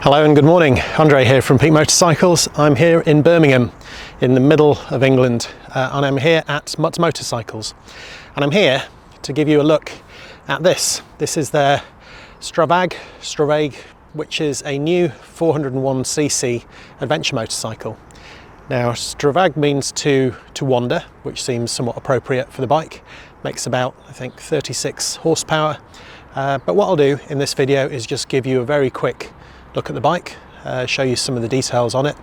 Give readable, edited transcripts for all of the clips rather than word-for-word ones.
Hello and good morning, Andre here from Mutt Motorcycles. I'm here in Birmingham in the middle of England and I'm here at Mutt Motorcycles, and I'm here to give you a look at this. This is their Stravaig, which is a new 401cc adventure motorcycle. Now Stravaig means to wander, which seems somewhat appropriate for the bike. Makes about, I think, 36 horsepower. But what I'll do in this video is just give you a very quick look at the bike, show you some of the details on it,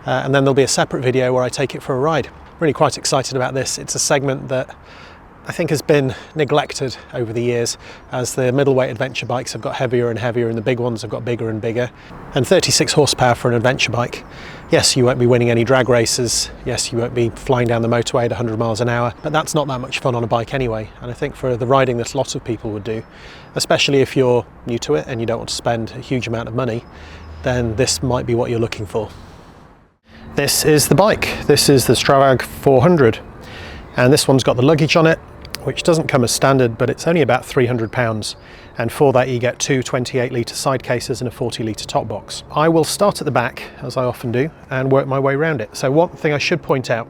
and then there'll be a separate video where I take it for a ride. Really quite excited about this. It's a segment that I think has been neglected over the years as the middleweight adventure bikes have got heavier and heavier and the big ones have got bigger and bigger. And 36 horsepower for an adventure bike. Yes, you won't be winning any drag races. Yes, you won't be flying down the motorway at 100 miles an hour, but that's not that much fun on a bike anyway. And I think for the riding that a lot of people would do, especially if you're new to it and you don't want to spend a huge amount of money, then this might be what you're looking for. This is the bike. This is the Stravaig 400. And this one's got the luggage on it, which doesn't come as standard, but it's only about £300. And for that you get two 28-litre side cases and a 40-litre top box. I will start at the back, as I often do, and work my way around it. So one thing I should point out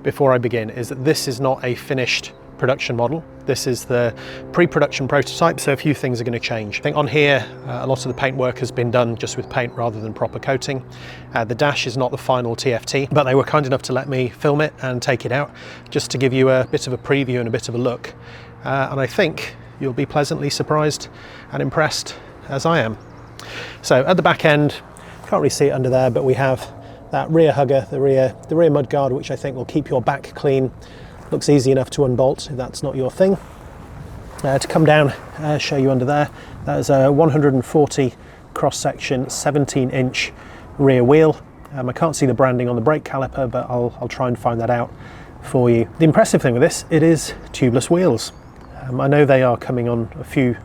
before I begin is that this is not a finished production model. This is the pre-production prototype, so a few things are going to change. I think on here a lot of the paint work has been done just with paint rather than proper coating. The dash is not the final TFT, but they were kind enough to let me film it and take it out just to give you a bit of a preview and a bit of a look. And I think you'll be pleasantly surprised and impressed as I am. So at the back end, can't really see it under there, but we have that rear hugger, the rear mudguard, which I think will keep your back clean. Looks easy enough to unbolt if that's not your thing. To come down, show you under there, that is a 140 cross-section 17-inch rear wheel. I can't see the branding on the brake caliper, but I'll try and find that out for you. The impressive thing with this, it is tubeless wheels. I know they are coming on a few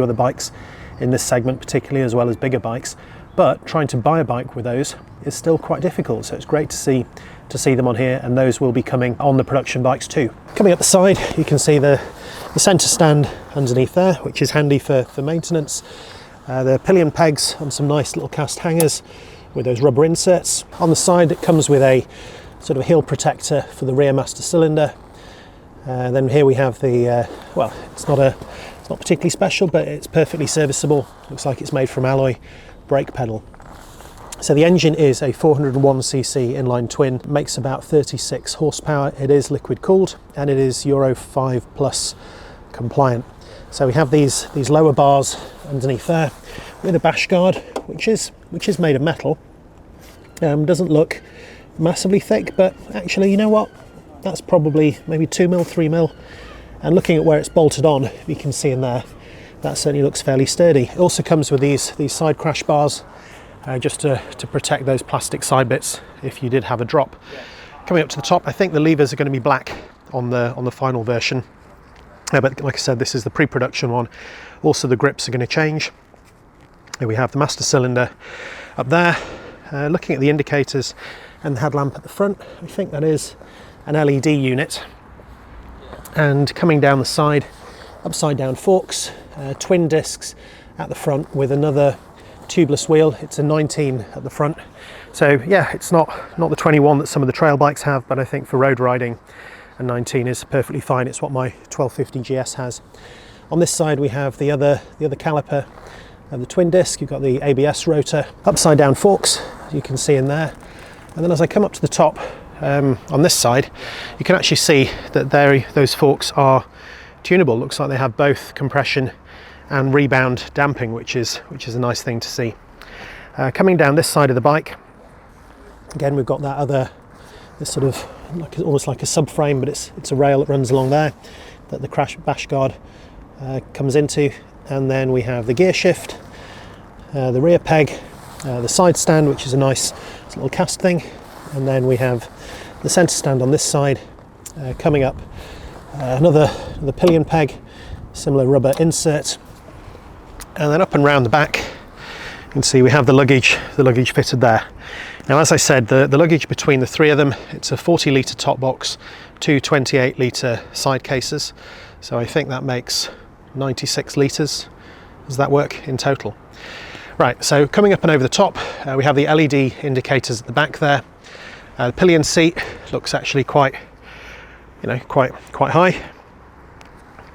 other bikes in this segment, particularly, as well as bigger bikes, but trying to buy a bike with those is still quite difficult, so it's great to see them on here, and those will be coming on the production bikes too. Coming up the side, you can see the centre stand underneath there, which is handy for maintenance. The pillion pegs on some nice little cast hangers with those rubber inserts. On the side it comes with a sort of heel protector for the rear master cylinder. Then here we have the, well, it's not particularly special, but it's perfectly serviceable. Looks like it's made from alloy brake pedal. So the engine is a 401cc inline twin, makes about 36 horsepower. It is liquid cooled and it is Euro 5 plus compliant. So we have these lower bars underneath there with a bash guard, which is made of metal. Doesn't look massively thick, but actually, you know what? That's probably maybe 2mm, 3mm. And looking at where it's bolted on, you can see in there, that certainly looks fairly sturdy. It also comes with these side crash bars, just to protect those plastic side bits if you did have a drop. Coming up to the top, I think the levers are going to be black on the final version. But like I said, this is the pre-production one. Also the grips are going to change. Here we have the master cylinder up there. Looking at the indicators and the headlamp at the front, I think that is an LED unit. And coming down the side, upside down forks, twin discs at the front with another tubeless wheel. It's a 19 at the front. So yeah, it's not the 21 that some of the trail bikes have, but I think for road riding a 19 is perfectly fine. It's what my 1250 GS has. On this side we have the other caliper and the twin disc. You've got the ABS rotor, upside down forks, as you can see in there. And then as I come up to the top, on this side, you can actually see that those forks are tunable. Looks like they have both compression and rebound damping, which is a nice thing to see. Coming down this side of the bike, again we've got this sort of almost like a subframe, but it's a rail that runs along there that the bash guard comes into, and then we have the gear shift, the rear peg, the side stand, which is a nice little cast thing, and then we have the centre stand on this side. Coming up, another pillion peg, similar rubber insert, and then up and round the back you can see we have the luggage fitted there. Now, as I said, the luggage between the three of them, it's a 40-litre top box, two 28-litre side cases, so I think that makes 96 litres. Does that work in total? Right, so coming up and over the top, we have the LED indicators at the back there. The pillion seat looks actually quite high,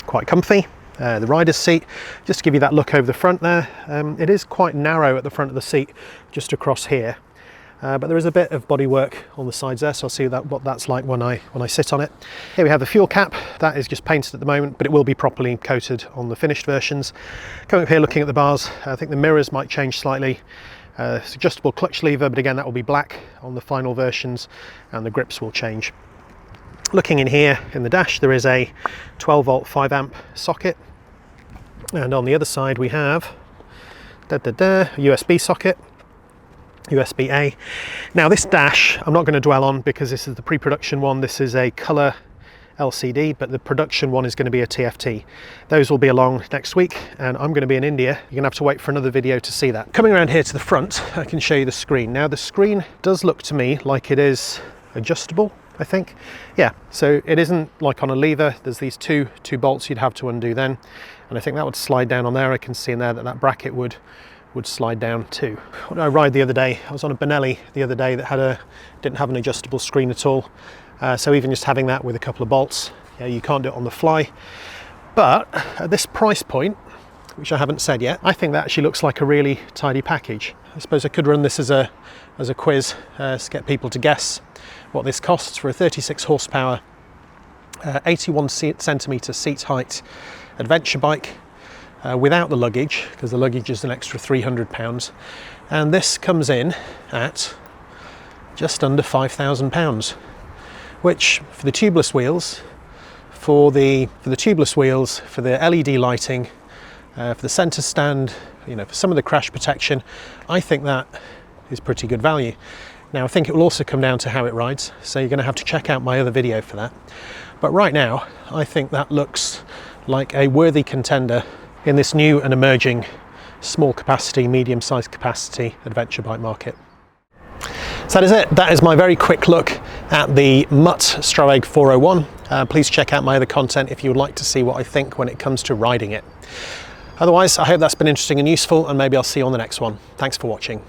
quite comfy. The rider's seat, just to give you that look over the front there, it is quite narrow at the front of the seat, just across here. But there is a bit of bodywork on the sides there, so I'll see what that's like when I sit on it. Here we have the fuel cap. That is just painted at the moment, but it will be properly coated on the finished versions. Coming up here, looking at the bars, I think the mirrors might change slightly. It's adjustable clutch lever, but again, that will be black on the final versions, and the grips will change. Looking in here in the dash, there is a 12 volt 5 amp socket, and on the other side we have a USB socket. USB-A. Now this dash I'm not going to dwell on because this is the pre-production one. This is a colour LCD, but the production one is going to be a TFT. Those will be along next week, and I'm going to be in India. You're going to have to wait for another video to see that. Coming around here to the front, I can show you the screen. Now the screen does look to me like it is adjustable, I think. Yeah, so it isn't like on a lever. There's these two bolts you'd have to undo then, and I think that would slide down on there. I can see in there that bracket would slide down too. When I ride the other day, I was on a Benelli the other day that didn't have an adjustable screen at all. So even just having that with a couple of bolts, yeah, you can't do it on the fly. But at this price point, which I haven't said yet, I think that actually looks like a really tidy package. I suppose I could run this as a quiz to get people to guess what this costs for a 36 horsepower, 81 centimetre seat height adventure bike. Without the luggage, because the luggage is an extra £300, and this comes in at just under £5,000, which for the tubeless wheels, for the LED lighting, for the centre stand, for some of the crash protection, I think that is pretty good value. Now I think it will also come down to how it rides, so you're going to have to check out my other video for that. But right now, I think that looks like a worthy contender in this new and emerging small capacity, medium sized capacity adventure bike market. So that is it. That is my very quick look at the Mutt Stravaig 401. Please check out my other content if you would like to see what I think when it comes to riding it. Otherwise, I hope that's been interesting and useful, and maybe I'll see you on the next one. Thanks for watching.